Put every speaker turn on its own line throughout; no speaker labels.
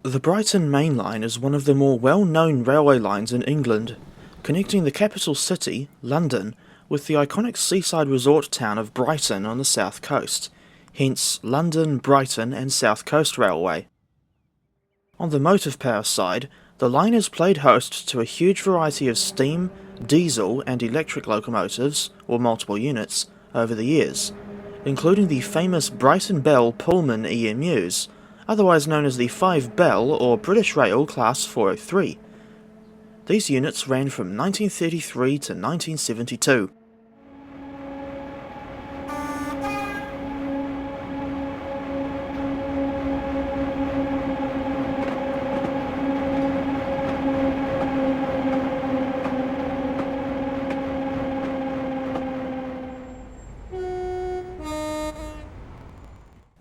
The Brighton Mainline is one of the more well-known railway lines in England, connecting the capital city, London, with the iconic seaside resort town of Brighton on the south coast, hence London, Brighton and South Coast Railway. On the motive power side, the line has played host to a huge variety of steam, diesel and electric locomotives, or multiple units, over the years, including the famous Brighton Bell Pullman EMUs, otherwise known as the 5 Bell or British Rail Class 403. These units ran from 1933 to 1972.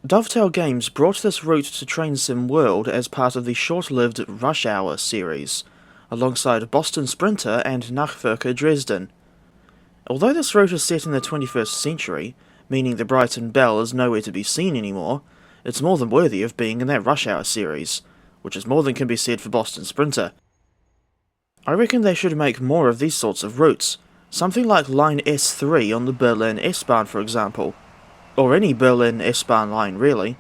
Dovetail Games brought this route to Train Sim World as part of the short-lived Rush Hour series, alongside Boston Sprinter and Nachwerker Dresden. Although this route is set in the 21st century, meaning the Brighton Bell is nowhere to be seen anymore, it's more than worthy of being in that Rush Hour series, which is more than can be said for Boston Sprinter. I reckon they should make more of these sorts of routes, something like Line S3 on the Berlin S-Bahn for example. Or any Berlin S-Bahn line, really.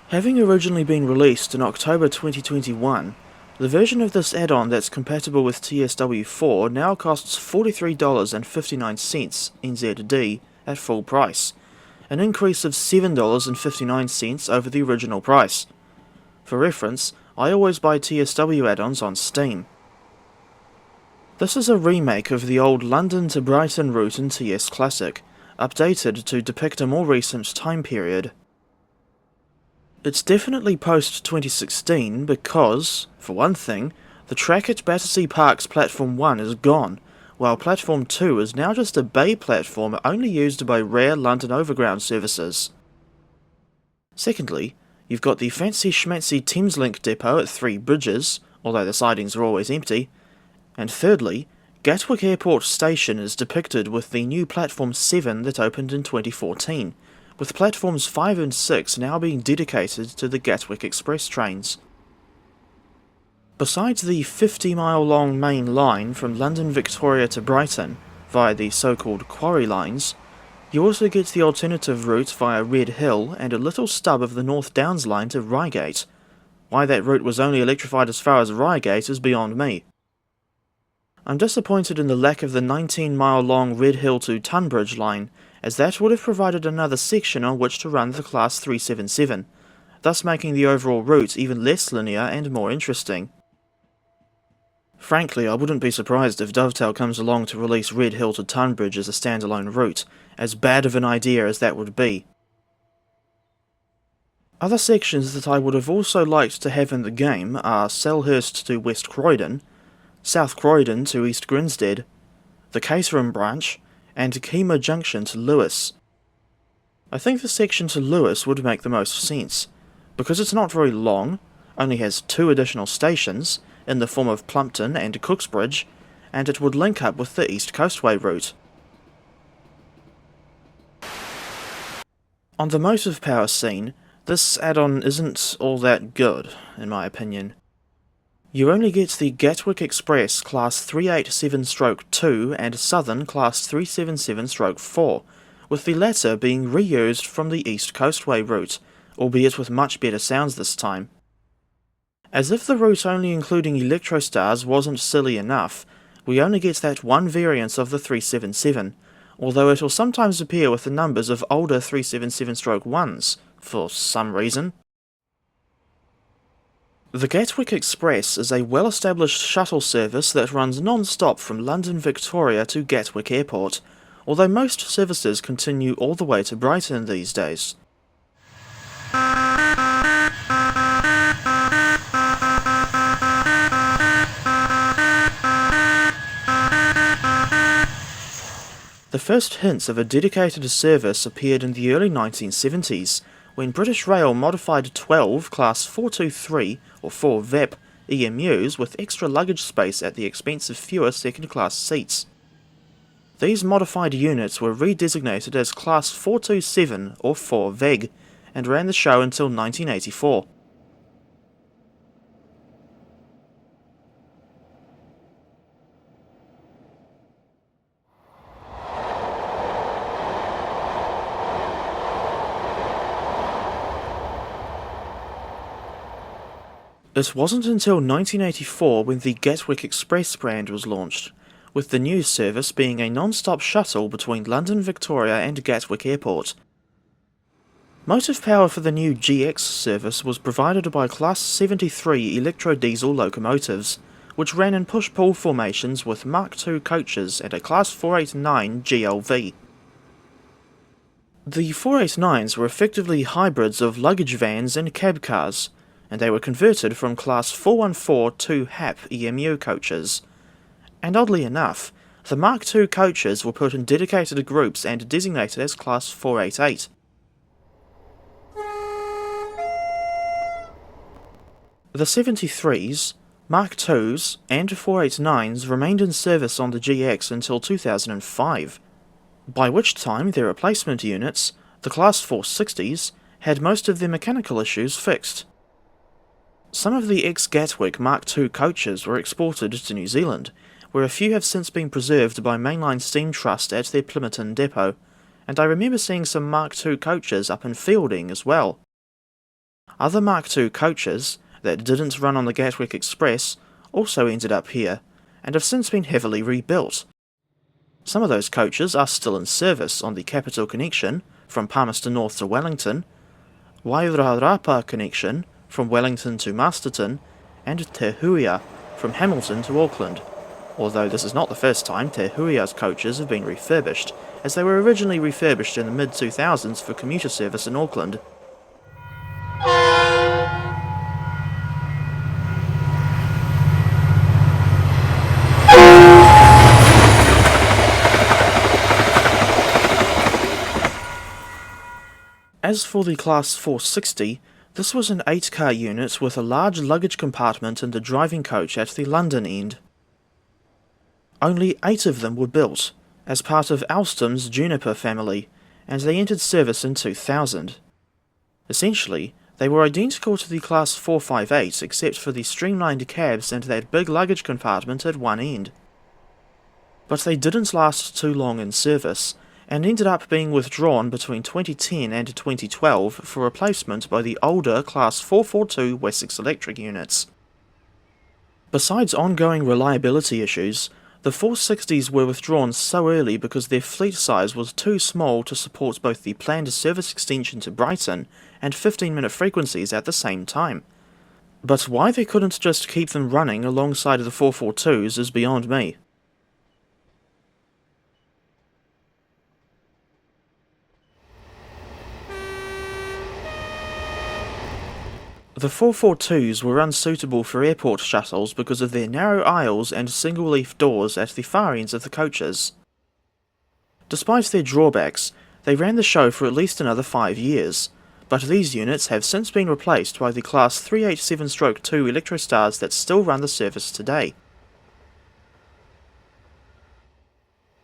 Having originally been released in October 2021, the version of this add-on that's compatible with TSW4 now costs $43.59 NZD at full price, an increase of $7.59 over the original price. For reference, I always buy TSW add-ons on Steam. This is a remake of the old London to Brighton route in TS Classic, updated to depict a more recent time period. It's definitely post-2016 because, for one thing, the track at Battersea Park's Platform 1 is gone, while Platform 2 is now just a bay platform only used by rare London Overground services. Secondly, you've got the fancy schmancy Thameslink depot at Three Bridges, although the sidings are always empty. And thirdly, Gatwick Airport Station is depicted with the new Platform 7 that opened in 2014, with Platforms 5 and 6 now being dedicated to the Gatwick Express trains. Besides the 50-mile-long main line from London Victoria to Brighton, via the so-called quarry lines, you also get the alternative route via Red Hill and a little stub of the North Downs line to Reigate. Why that route was only electrified as far as Reigate is beyond me. I'm disappointed in the lack of the 19-mile-long Red Hill to Tunbridge line, as that would have provided another section on which to run the Class 377, thus making the overall route even less linear and more interesting. Frankly, I wouldn't be surprised if Dovetail comes along to release Red Hill to Tunbridge as a standalone route, as bad of an idea as that would be. Other sections that I would have also liked to have in the game are Selhurst to West Croydon, South Croydon to East Grinstead, the Caterham branch, and Kemah Junction to Lewis. I think the section to Lewis would make the most sense, because it's not very long, only has 2 additional stations, in the form of Plumpton and Cooksbridge, and it would link up with the East Coastway route. On the motive power scene, this add-on isn't all that good, in my opinion. You only get the Gatwick Express Class 387-2 and Southern Class 377-4, with the latter being reused from the East Coastway route, albeit with much better sounds this time. As if the route only including Electrostars wasn't silly enough, we only get that one variant of the 377, although it will sometimes appear with the numbers of older 377-1s, for some reason. The Gatwick Express is a well-established shuttle service that runs non-stop from London Victoria to Gatwick Airport, although most services continue all the way to Brighton these days. The first hints of a dedicated service appeared in the early 1970s, when British Rail modified 12 Class 423 or 4 VEP EMUs with extra luggage space at the expense of fewer second-class seats. These modified units were redesignated as Class 427 or 4 VEG, and ran the show until 1984. It wasn't until 1984 when the Gatwick Express brand was launched, with the new service being a non-stop shuttle between London Victoria and Gatwick Airport. Motive power for the new GX service was provided by Class 73 electro-diesel locomotives, which ran in push-pull formations with Mark II coaches and a Class 489 GLV. The 489s were effectively hybrids of luggage vans and cab cars, and they were converted from Class 414 2HAP EMU coaches. And oddly enough, the Mark II coaches were put in dedicated groups and designated as Class 488. The 73s, Mark IIs, and 489s remained in service on the GX until 2005, by which time their replacement units, the Class 460s, had most of their mechanical issues fixed. Some of the ex-Gatwick Mark II coaches were exported to New Zealand, where a few have since been preserved by Mainline Steam Trust at their Plympton depot, and I remember seeing some Mark II coaches up in Fielding as well. Other Mark II coaches, that didn't run on the Gatwick Express, also ended up here, and have since been heavily rebuilt. Some of those coaches are still in service on the Capital Connection, from Palmerston North to Wellington, Wairarapa Connection, from Wellington to Masterton, and Te Huia, from Hamilton to Auckland, although this is not the first time Te Huia's coaches have been refurbished, as they were originally refurbished in the mid-2000s for commuter service in Auckland. As for the Class 460, this was an 8-car unit with a large luggage compartment in the driving coach at the London end. Only 8 of them were built, as part of Alstom's Juniper family, and they entered service in 2000. Essentially, they were identical to the Class 458 except for the streamlined cabs and that big luggage compartment at one end. But they didn't last too long in service, and ended up being withdrawn between 2010 and 2012 for replacement by the older Class 442 Wessex Electric units. Besides ongoing reliability issues, the 460s were withdrawn so early because their fleet size was too small to support both the planned service extension to Brighton and 15-minute frequencies at the same time. But why they couldn't just keep them running alongside the 442s is beyond me. The 442s were unsuitable for airport shuttles because of their narrow aisles and single-leaf doors at the far ends of the coaches. Despite their drawbacks, they ran the show for at least another 5 years, but these units have since been replaced by the Class 387-2 Electrostars that still run the service today.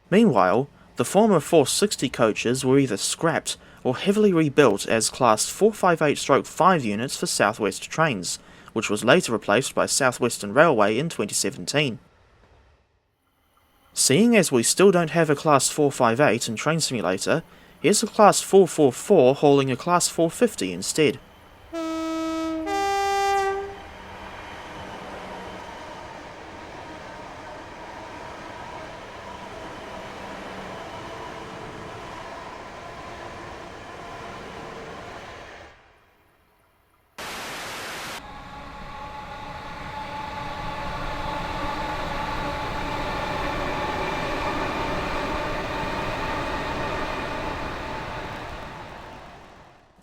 Meanwhile, the former 460 coaches were either scrapped or heavily rebuilt as Class 458-5 units for South West Trains, which was later replaced by South Western Railway in 2017. Seeing as we still don't have a Class 458 in Train Simulator, here's a Class 444 hauling a Class 450 instead.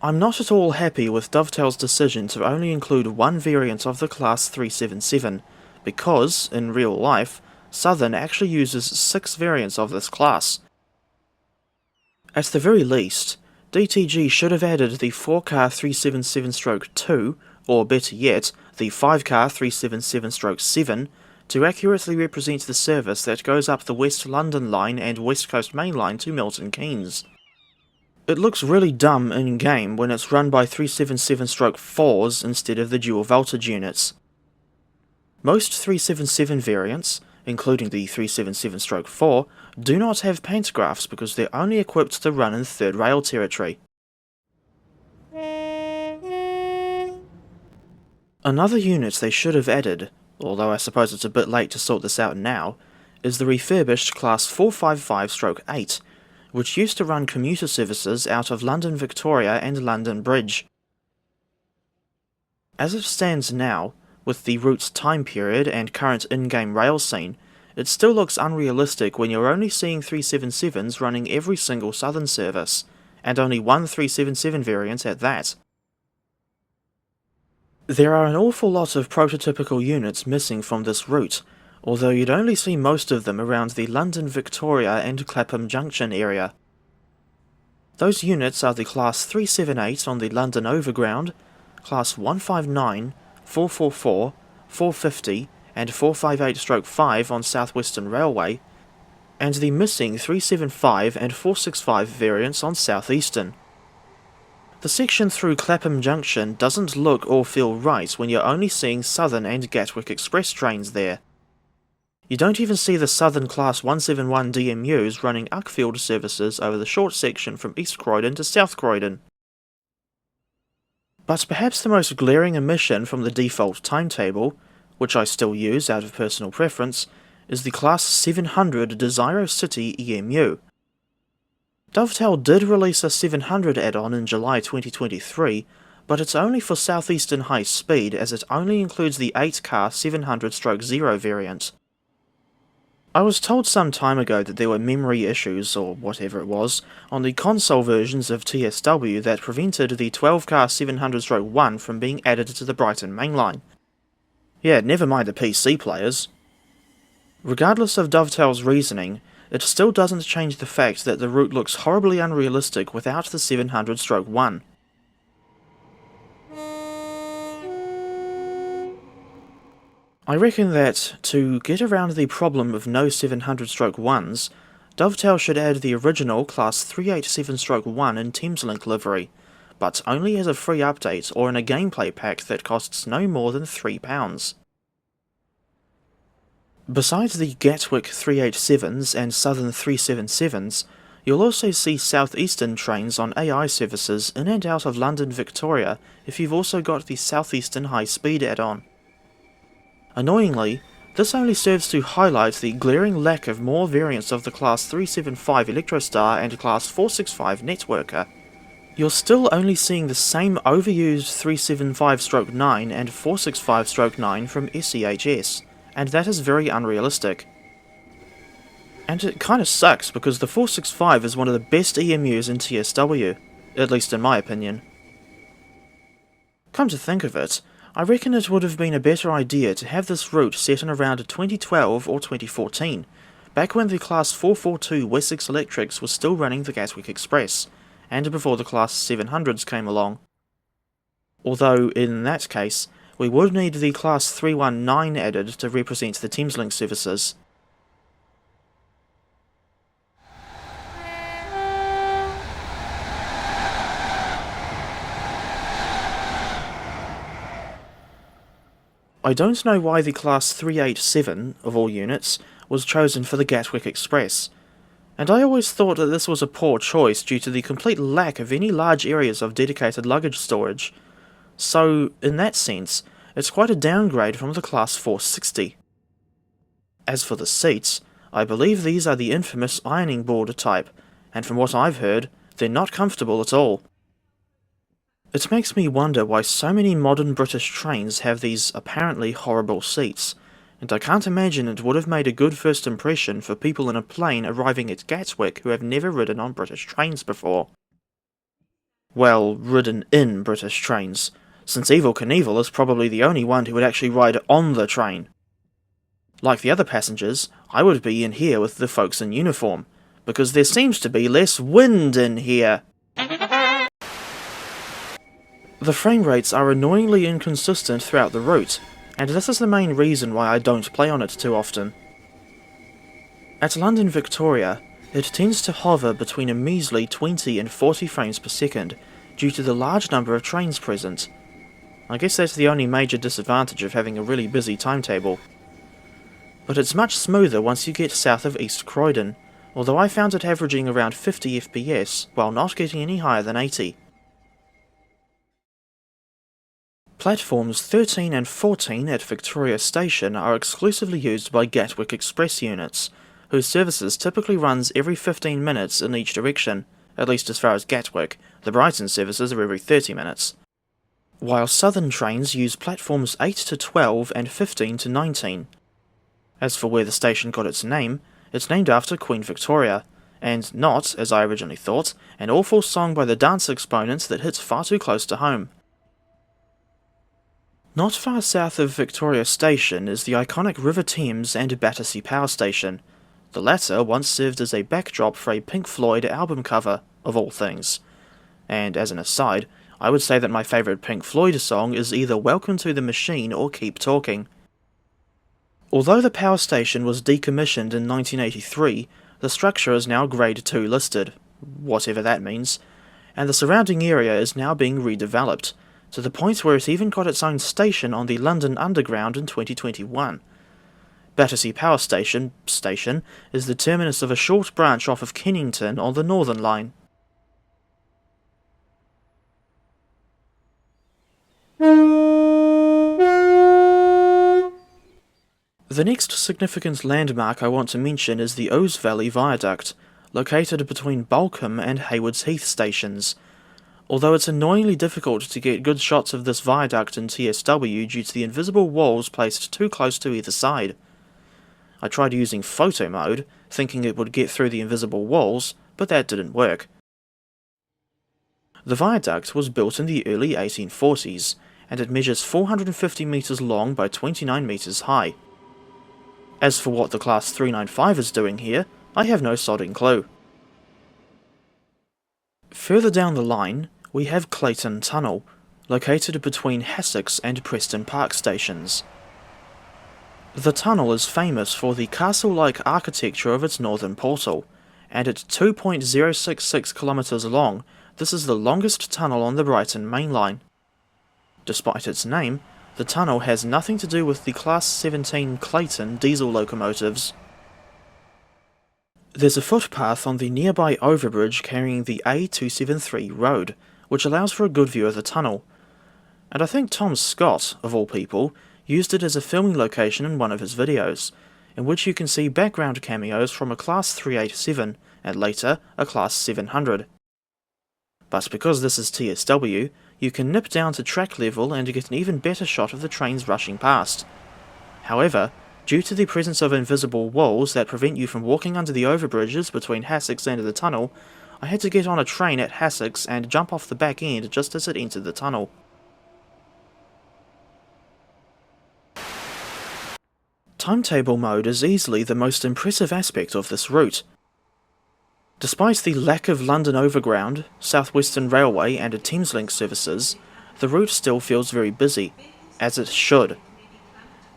I'm not at all happy with Dovetail's decision to only include one variant of the Class 377, because, in real life, Southern actually uses 6 variants of this class. At the very least, DTG should have added the 4-car 377-2, or better yet, the 5-car 377-7, to accurately represent the service that goes up the West London Line and West Coast Main Line to Milton Keynes. It looks really dumb in-game when it's run by 377-4s instead of the dual voltage units. Most 377 variants, including the 377-4, do not have pantographs because they're only equipped to run in third rail territory. Another unit they should have added, although I suppose it's a bit late to sort this out now, is the refurbished Class 455-8, which used to run commuter services out of London Victoria and London Bridge. As it stands now, with the route's time period and current in-game rail scene, it still looks unrealistic when you're only seeing 377s running every single southern service, and only one 377 variant at that. There are an awful lot of prototypical units missing from this route, although you'd only see most of them around the London Victoria and Clapham Junction area. Those units are the Class 378 on the London Overground, Class 159, 444, 450 and 458-5 on South Western Railway, and the missing 375 and 465 variants on South Eastern. The section through Clapham Junction doesn't look or feel right when you're only seeing Southern and Gatwick Express trains there. You don't even see the Southern Class 171 DMUs running Uckfield services over the short section from East Croydon to South Croydon. But perhaps the most glaring omission from the default timetable, which I still use out of personal preference, is the Class 700 Desiro City EMU. Dovetail did release a 700 add-on in July 2023, but it's only for Southeastern High Speed as it only includes the 8-car 700/0 variant. I was told some time ago that there were memory issues, or whatever it was, on the console versions of TSW that prevented the 12-car 700/1 from being added to the Brighton Mainline. Yeah, never mind the PC players. Regardless of Dovetail's reasoning, it still doesn't change the fact that the route looks horribly unrealistic without the 700/1. I reckon that, to get around the problem of no 700/1s, Dovetail should add the original Class 387/1 in Thameslink livery, but only as a free update or in a gameplay pack that costs no more than £3. Besides the Gatwick 387s and Southern 377s, you'll also see Southeastern trains on AI services in and out of London Victoria if you've also got the Southeastern High Speed add-on. Annoyingly, this only serves to highlight the glaring lack of more variants of the Class 375 Electrostar and Class 465 Networker. You're still only seeing the same overused 375/9 and 465/9 from SEHS, and that is very unrealistic. And it kinda sucks because the 465 is one of the best EMUs in TSW, at least in my opinion. Come to think of it, I reckon it would have been a better idea to have this route set in around 2012 or 2014, back when the Class 442 Wessex Electrics was still running the Gatwick Express, and before the Class 700s came along. Although, in that case, we would need the Class 319 added to represent the Thameslink services. I don't know why the Class 387, of all units, was chosen for the Gatwick Express, and I always thought that this was a poor choice due to the complete lack of any large areas of dedicated luggage storage. So, in that sense, it's quite a downgrade from the Class 460. As for the seats, I believe these are the infamous ironing board type, and from what I've heard, they're not comfortable at all. It makes me wonder why so many modern British trains have these apparently horrible seats, and I can't imagine it would have made a good first impression for people in a plane arriving at Gatwick who have never ridden on British trains before. Well, ridden in British trains, since Evel Knievel is probably the only one who would actually ride on the train. Like the other passengers, I would be in here with the folks in uniform, because there seems to be less wind in here. The frame rates are annoyingly inconsistent throughout the route, and this is the main reason why I don't play on it too often. At London Victoria, It tends to hover between a measly 20 and 40 frames per second due to the large number of trains present. I guess that's the only major disadvantage of having a really busy timetable. But it's much smoother once you get south of East Croydon, although I found it averaging around 50 FPS while not getting any higher than 80. Platforms 13 and 14 at Victoria Station are exclusively used by Gatwick Express units, whose services typically runs every 15 minutes in each direction, at least as far as Gatwick. The Brighton services are every 30 minutes. While southern trains use platforms 8 to 12 and 15 to 19. As for where the station got its name, it's named after Queen Victoria, and not, as I originally thought, an awful song by the dance exponents that hits far too close to home. Not far south of Victoria Station is the iconic River Thames and Battersea Power Station. The latter once served as a backdrop for a Pink Floyd album cover, of all things. And as an aside, I would say that my favourite Pink Floyd song is either Welcome to the Machine or Keep Talking. Although the power station was decommissioned in 1983, the structure is now Grade 2 listed, whatever that means, and the surrounding area is now being redeveloped, to the point where it even got its own station on the London Underground in 2021. Battersea Power Station is the terminus of a short branch off of Kennington on the Northern Line. The next significant landmark I want to mention is the Ouse Valley Viaduct, located between Balcombe and Haywards Heath stations. Although it's annoyingly difficult to get good shots of this viaduct in TSW due to the invisible walls placed too close to either side. I tried using photo mode, thinking it would get through the invisible walls, but that didn't work. The viaduct was built in the early 1840s, and it measures 450 metres long by 29 metres high. As for what the Class 395 is doing here, I have no sodding clue. Further down the line, we have Clayton Tunnel, located between Hassocks and Preston Park stations. The tunnel is famous for the castle-like architecture of its northern portal, and at 2.066 kilometres long, this is the longest tunnel on the Brighton Mainline. Despite its name, the tunnel has nothing to do with the Class 17 Clayton diesel locomotives. There's a footpath on the nearby overbridge carrying the A273 road, which allows for a good view of the tunnel. And I think Tom Scott, of all people, used it as a filming location in one of his videos, in which you can see background cameos from a Class 387 and later a Class 700. But because this is TSW, you can nip down to track level and get an even better shot of the trains rushing past. However, due to the presence of invisible walls that prevent you from walking under the overbridges between Hassocks and the tunnel, I had to get on a train at Hassocks and jump off the back end just as it entered the tunnel. Timetable mode is easily the most impressive aspect of this route. Despite the lack of London Overground, South Western Railway and Thameslink services, the route still feels very busy, as it should.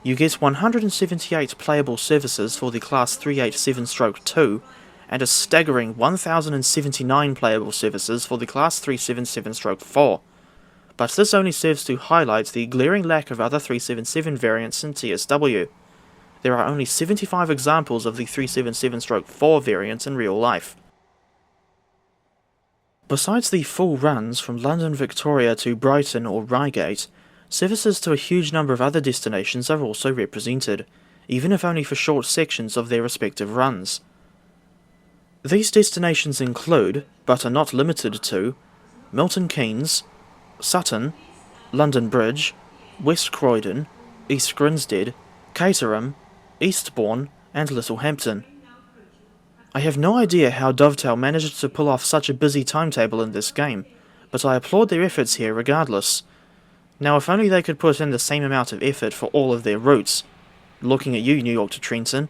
You get 178 playable services for the Class 387/2 and a staggering 1,079 playable services for the Class 377/4, but this only serves to highlight the glaring lack of other 377 variants in TSW. There are only 75 examples of the 377/4 variants in real life. Besides the full runs from London Victoria to Brighton or Reigate, services to a huge number of other destinations are also represented, even if only for short sections of their respective runs. These destinations include, but are not limited to, Milton Keynes, Sutton, London Bridge, West Croydon, East Grinstead, Caterham, Eastbourne, and Littlehampton. I have no idea how Dovetail managed to pull off such a busy timetable in this game, but I applaud their efforts here regardless. Now if only they could put in the same amount of effort for all of their routes. Looking at you, New York to Trenton.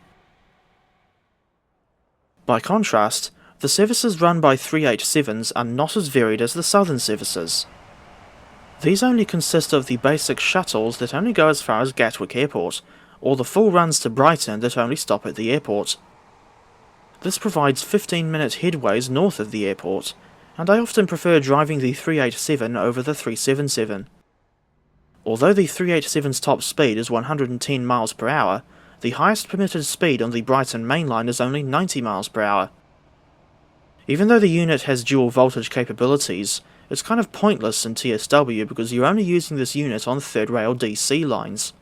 By contrast, the services run by 387s are not as varied as the southern services. These only consist of the basic shuttles that only go as far as Gatwick Airport, or the full runs to Brighton that only stop at the airport. This provides 15-minute headways north of the airport, and I often prefer driving the 387 over the 377. Although the 387's top speed is 110 miles per hour, the highest permitted speed on the Brighton Mainline is only 90 miles per hour. Even though the unit has dual voltage capabilities, it's kind of pointless in TSW because you're only using this unit on third rail DC lines.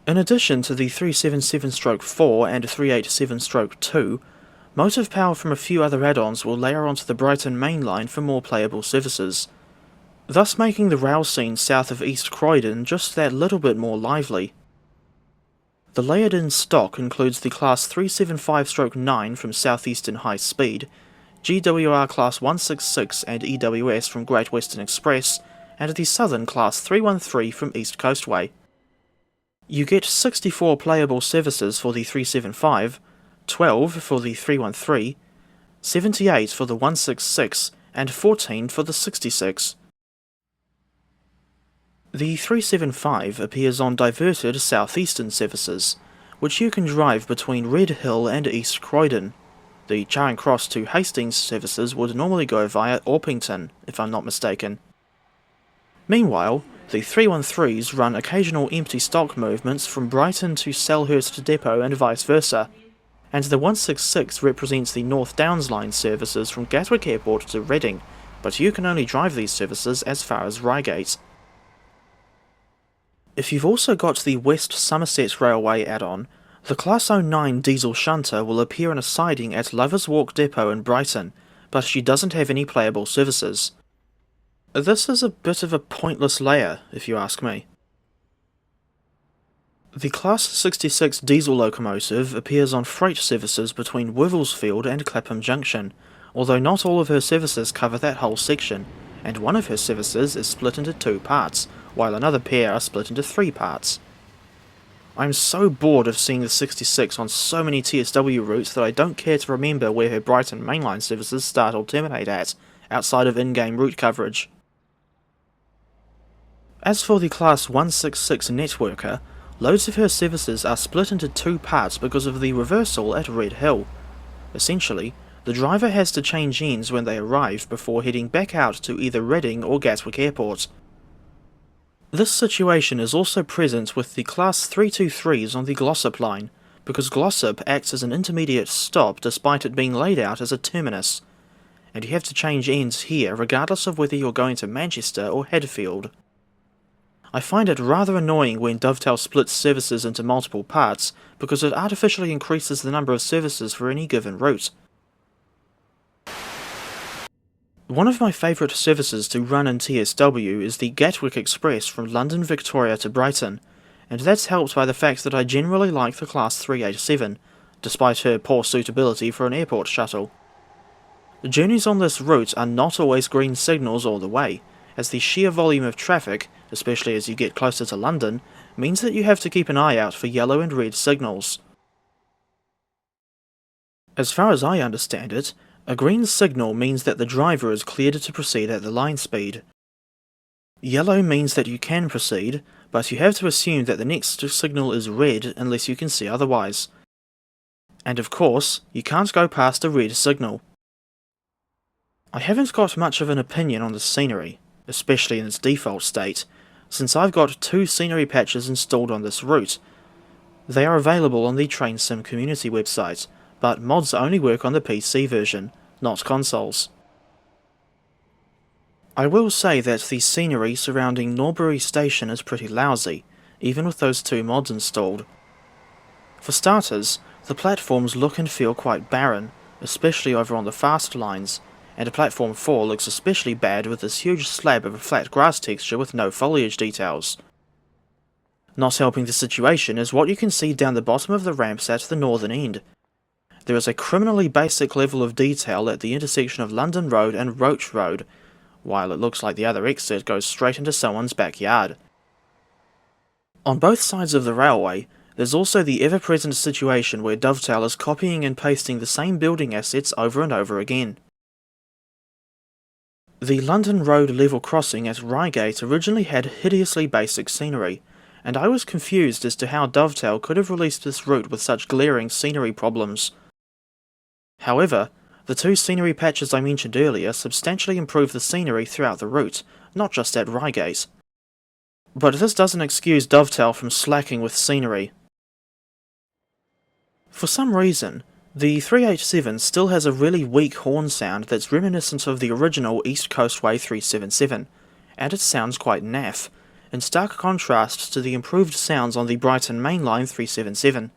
In addition to the 377-4 and 387-2, motive power from a few other add-ons will layer onto the Brighton Mainline for more playable services, thus making the rail scene south of East Croydon just that little bit more lively. The layered-in stock includes the Class 375-9 from Southeastern High Speed, GWR Class 166 and EWS from Great Western Express, and the Southern Class 313 from East Coastway. You get 64 playable services for the 375, 12 for the 313, 78 for the 166, and 14 for the 66. The 375 appears on diverted southeastern services, which you can drive between Red Hill and East Croydon. The Charing Cross to Hastings services would normally go via Orpington, if I'm not mistaken. Meanwhile, the 313s run occasional empty stock movements from Brighton to Selhurst Depot and vice versa, and the 166 represents the North Downs Line services from Gatwick Airport to Reading, but you can only drive these services as far as Reigate. If you've also got the West Somerset Railway add-on, the Class 09 diesel shunter will appear in a siding at Lovers Walk Depot in Brighton, but she doesn't have any playable services. This is a bit of a pointless layer, if you ask me. The Class 66 diesel locomotive appears on freight services between Wivelsfield and Clapham Junction, although not all of her services cover that whole section, and one of her services is split into 2 parts, while another pair are split into 3 parts. I'm so bored of seeing the 66 on so many TSW routes that I don't care to remember where her Brighton Mainline services start or terminate at, outside of in-game route coverage. As for the Class 166 networker, loads of her services are split into 2 parts because of the reversal at Red Hill. Essentially, the driver has to change ends when they arrive before heading back out to either Reading or Gatwick Airport. This situation is also present with the Class 323s on the Glossop line, because Glossop acts as an intermediate stop despite it being laid out as a terminus, and you have to change ends here regardless of whether you're going to Manchester or Hadfield. I find it rather annoying when Dovetail splits services into multiple parts, because it artificially increases the number of services for any given route. One of my favourite services to run in TSW is the Gatwick Express from London Victoria to Brighton, and that's helped by the fact that I generally like the Class 387, despite her poor suitability for an airport shuttle. The journeys on this route are not always green signals all the way, as the sheer volume of traffic, especially as you get closer to London, means that you have to keep an eye out for yellow and red signals. As far as I understand it, a green signal means that the driver is cleared to proceed at the line speed. Yellow means that you can proceed, but you have to assume that the next signal is red unless you can see otherwise. And of course, you can't go past a red signal. I haven't got much of an opinion on the scenery, especially in its default state, since I've got 2 scenery patches installed on this route. They are available on the TrainSim community website, but mods only work on the PC version, not consoles. I will say that the scenery surrounding Norbury Station is pretty lousy, even with those 2 mods installed. For starters, the platforms look and feel quite barren, especially over on the fast lines, and Platform 4 looks especially bad with this huge slab of a flat grass texture with no foliage details. Not helping the situation is what you can see down the bottom of the ramps at the northern end. There is a criminally basic level of detail at the intersection of London Road and Roach Road, while it looks like the other exit goes straight into someone's backyard. On both sides of the railway, there's also the ever-present situation where Dovetail is copying and pasting the same building assets over and over again. The London Road level crossing at Reigate originally had hideously basic scenery, and I was confused as to how Dovetail could have released this route with such glaring scenery problems. However, the two scenery patches I mentioned earlier substantially improve the scenery throughout the route, not just at Reigate. But this doesn't excuse Dovetail from slacking with scenery. For some reason, the 387 still has a really weak horn sound that's reminiscent of the original East Coastway 377, and it sounds quite naff, in stark contrast to the improved sounds on the Brighton Mainline 377.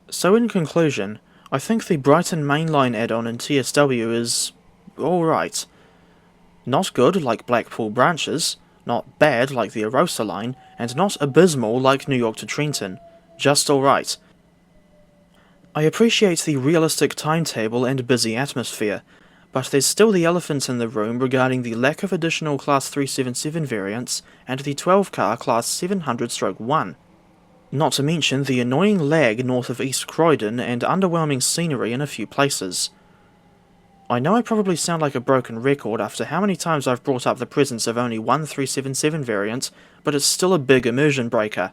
So in conclusion, I think the Brighton Mainline add-on in TSW is alright. Not good like Blackpool branches, not bad like the Arosa line, and not abysmal like New York to Trenton. Just alright. I appreciate the realistic timetable and busy atmosphere, but there's still the elephant in the room regarding the lack of additional Class 377 variants and the 12-car Class 700/1. Not to mention the annoying lag north of East Croydon and underwhelming scenery in a few places. I know I probably sound like a broken record after how many times I've brought up the presence of only one 377 variant, but it's still a big immersion breaker.